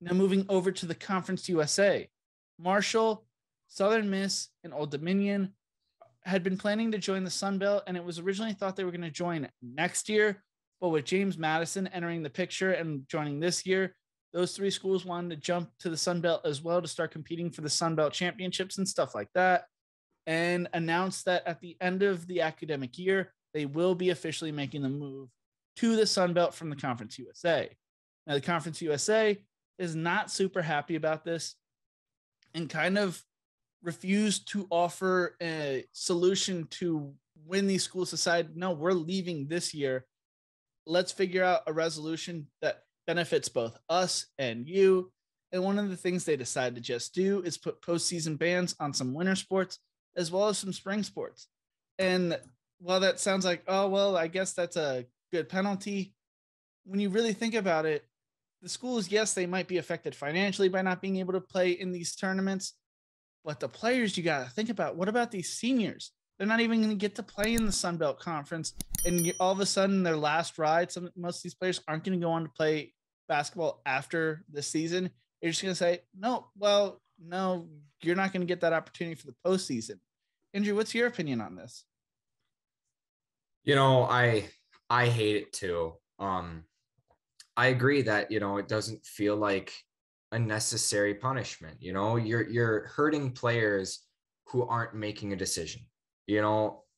Now moving over to the Conference USA, Marshall, Southern Miss, and Old Dominion had been planning to join the Sun Belt, and it was originally thought they were going to join next year. But with James Madison entering the picture and joining this year, those three schools wanted to jump to the Sun Belt as well to start competing for the Sun Belt championships and stuff like that, and announced that at the end of the academic year, they will be officially making the move to the Sun Belt from the Conference USA. Now, the Conference USA is not super happy about this and kind of refused to offer a solution to when these schools decide, no, we're leaving this year. Let's figure out a resolution that benefits both us and you. And one of the things they decided to just do is put postseason bans on some winter sports as well as some spring sports. And while that sounds like, oh, well, I guess that's a good penalty, when you really think about it, the schools, yes, they might be affected financially by not being able to play in these tournaments, but the players you got to think about, what about these seniors? They're not even going to get to play in the Sun Belt Conference. And all of a sudden, their last ride, most of these players aren't going to go on to play basketball after the season. You're just going to say, no, you're not going to get that opportunity for the postseason. Andrew, what's your opinion on this? I hate it too. I agree that, it doesn't feel like a necessary punishment. You're hurting players who aren't making a decision.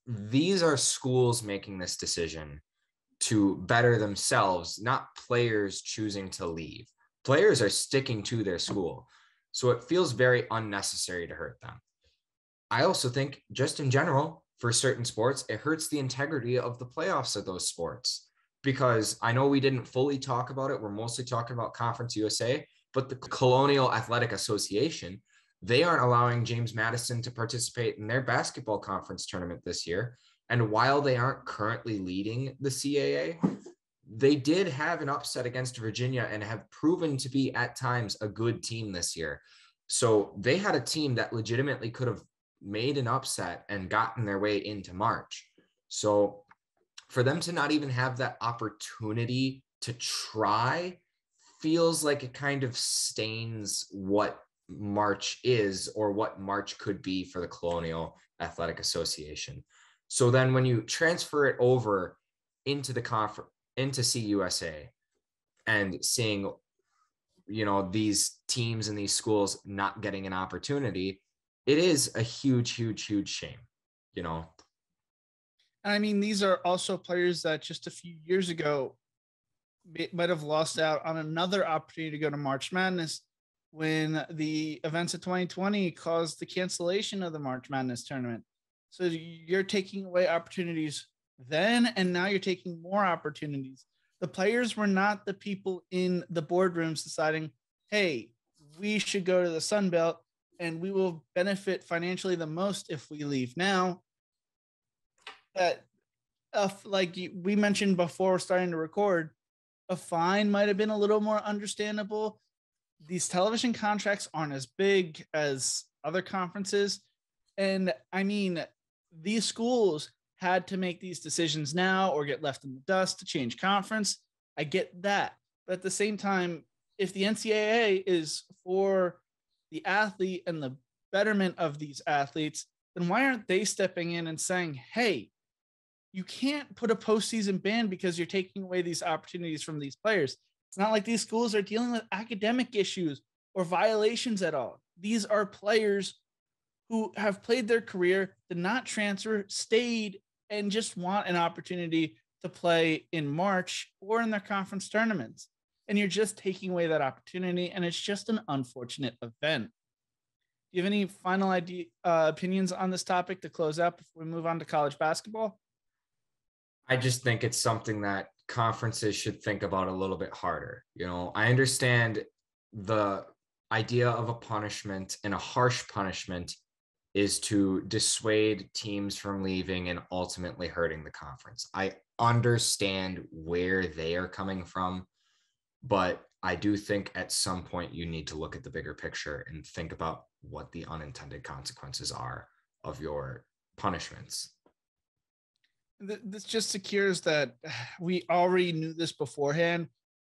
These are schools making this decision to better themselves, not players choosing to leave. Players are sticking to their school. So it feels very unnecessary to hurt them. I also think just in general, for certain sports, it hurts the integrity of the playoffs of those sports, because I know we didn't fully talk about it. We're mostly talking about Conference USA, but the Colonial Athletic Association, they aren't allowing James Madison to participate in their basketball conference tournament this year. And while they aren't currently leading the CAA, they did have an upset against Virginia and have proven to be at times a good team this year. So they had a team that legitimately could have made an upset and gotten their way into March. So for them to not even have that opportunity to try feels like it kind of stains what March is, or what March could be for the Colonial Athletic Association. So then when you transfer it over into the into CUSA and seeing, these teams and these schools not getting an opportunity, it is a huge, huge, huge shame, I mean, these are also players that just a few years ago might have lost out on another opportunity to go to March Madness when the events of 2020 caused the cancellation of the March Madness tournament. So you're taking away opportunities then, and now you're taking more opportunities. The players were not the people in the boardrooms deciding, hey, we should go to the Sun Belt and we will benefit financially the most if we leave now. That, like we mentioned before starting to record, a fine might have been a little more understandable. These television contracts aren't as big as other conferences. And I mean, these schools had to make these decisions now or get left in the dust to change conference. I get that. But at the same time, if the NCAA is for the athlete and the betterment of these athletes, then why aren't they stepping in and saying, hey, you can't put a postseason ban because you're taking away these opportunities from these players. It's not like these schools are dealing with academic issues or violations at all. These are players who have played their career, did not transfer, stayed, and just want an opportunity to play in March or in their conference tournaments. And you're just taking away that opportunity, and it's just an unfortunate event. Do you have any final opinions on this topic to close out before we move on to college basketball? I just think it's something that conferences should think about a little bit harder. I understand the idea of a punishment, and a harsh punishment is to dissuade teams from leaving and ultimately hurting the conference. I understand where they are coming from, but I do think at some point you need to look at the bigger picture and think about what the unintended consequences are of your punishments. This just secures that we already knew this beforehand,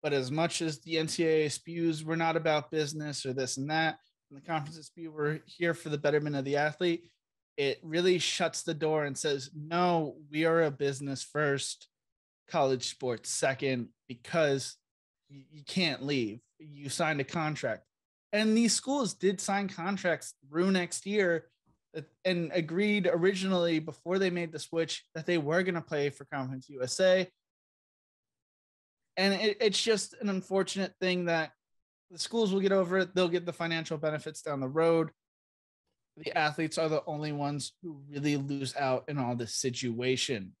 But as much as the NCAA spews we're not about business or this and that, and the conferences spew we're here for the betterment of the athlete, it really shuts the door and says, no, we are a business first, college sports second, because you can't leave. You signed a contract. And these schools did sign contracts through next year and agreed originally before they made the switch that they were going to play for Conference USA. And it's just an unfortunate thing that the schools will get over it. They'll get the financial benefits down the road. The athletes are the only ones who really lose out in all this situation.